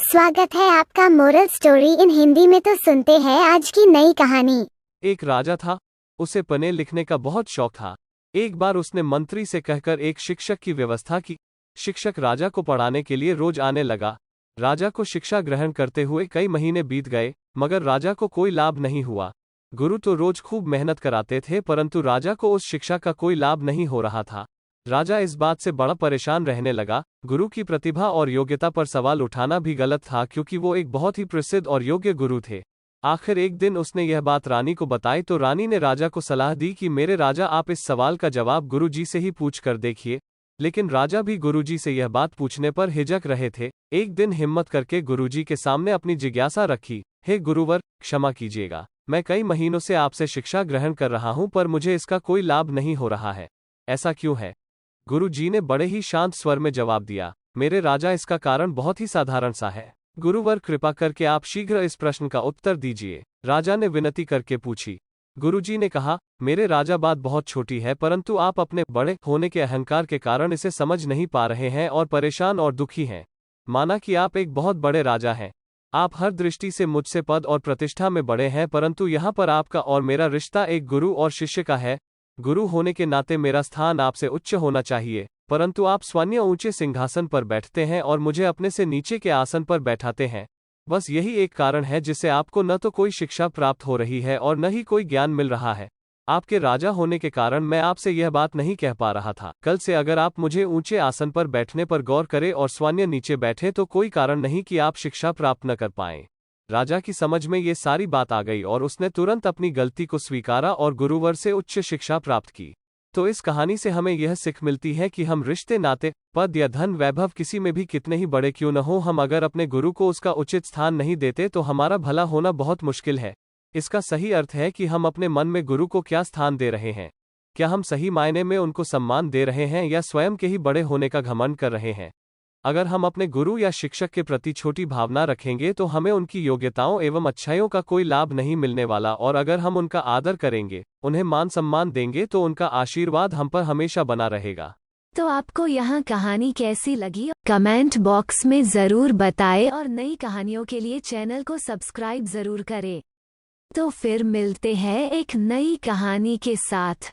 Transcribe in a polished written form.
स्वागत है आपका मोरल स्टोरी इन हिंदी में। तो सुनते हैं आज की नई कहानी। एक राजा था, उसे पढ़ने लिखने का बहुत शौक था। एक बार उसने मंत्री से कहकर एक शिक्षक की व्यवस्था की। शिक्षक राजा को पढ़ाने के लिए रोज आने लगा। राजा को शिक्षा ग्रहण करते हुए कई महीने बीत गए, मगर राजा को कोई लाभ नहीं हुआ। गुरु तो रोज खूब मेहनत कराते थे, परंतु राजा को उस शिक्षा का कोई लाभ नहीं हो रहा था। राजा इस बात से बड़ा परेशान रहने लगा। गुरु की प्रतिभा और योग्यता पर सवाल उठाना भी गलत था, क्योंकि वो एक बहुत ही प्रसिद्ध और योग्य गुरु थे। आखिर एक दिन उसने यह बात रानी को बताई तो रानी ने राजा को सलाह दी कि मेरे राजा, आप इस सवाल का जवाब गुरुजी से ही पूछ कर देखिए। लेकिन राजा भी गुरुजी से यह बात पूछने पर हिचक रहे थे। एक दिन हिम्मत करके गुरुजी के सामने अपनी जिज्ञासा रखी। हे गुरुवर, क्षमा कीजिएगा, मैं कई महीनों से आपसे शिक्षा ग्रहण कर रहा हूं, पर मुझे इसका कोई लाभ नहीं हो रहा है। ऐसा क्यों है? गुरुजी ने बड़े ही शांत स्वर में जवाब दिया, मेरे राजा, इसका कारण बहुत ही साधारण सा है। गुरुवर, कृपा करके आप शीघ्र इस प्रश्न का उत्तर दीजिए, राजा ने विनती करके पूछी। गुरुजी ने कहा, मेरे राजा, बात बहुत छोटी है, परंतु आप अपने बड़े होने के अहंकार के कारण इसे समझ नहीं पा रहे हैं और परेशान और दुखी हैं। माना कि आप एक बहुत बड़े राजा हैं, आप हर दृष्टि से मुझसे पद और प्रतिष्ठा में बड़े हैं, परंतु यहाँ पर आपका और मेरा रिश्ता एक गुरु और शिष्य का है। गुरु होने के नाते मेरा स्थान आपसे उच्च होना चाहिए, परंतु आप स्वयं ऊंचे सिंहासन पर बैठते हैं और मुझे अपने से नीचे के आसन पर बैठाते हैं। बस यही एक कारण है जिससे आपको न तो कोई शिक्षा प्राप्त हो रही है और न ही कोई ज्ञान मिल रहा है। आपके राजा होने के कारण मैं आपसे यह बात नहीं कह पा रहा था। कल से अगर आप मुझे ऊंचे आसन पर बैठने पर गौर करें और स्वयं नीचे बैठे तो कोई कारण नहीं कि आप शिक्षा प्राप्त न कर पाएं। राजा की समझ में ये सारी बात आ गई और उसने तुरंत अपनी गलती को स्वीकारा और गुरुवर से उच्च शिक्षा प्राप्त की। तो इस कहानी से हमें यह सीख मिलती है कि हम रिश्ते, नाते, पद या धन वैभव किसी में भी कितने ही बड़े क्यों न हो, हम अगर अपने गुरु को उसका उचित स्थान नहीं देते तो हमारा भला होना बहुत मुश्किल है। इसका सही अर्थ है कि हम अपने मन में गुरु को क्या स्थान दे रहे हैं। क्या हम सही मायने में उनको सम्मान दे रहे हैं या स्वयं के ही बड़े होने का घमंड कर रहे हैं? अगर हम अपने गुरु या शिक्षक के प्रति छोटी भावना रखेंगे तो हमें उनकी योग्यताओं एवं अच्छाइयों का कोई लाभ नहीं मिलने वाला, और अगर हम उनका आदर करेंगे, उन्हें मान सम्मान देंगे, तो उनका आशीर्वाद हम पर हमेशा बना रहेगा। तो आपको यहाँ कहानी कैसी लगी कमेंट बॉक्स में जरूर बताएं और नई कहानियों के लिए चैनल को सब्सक्राइब जरूर करें। तो फिर मिलते हैं एक नई कहानी के साथ।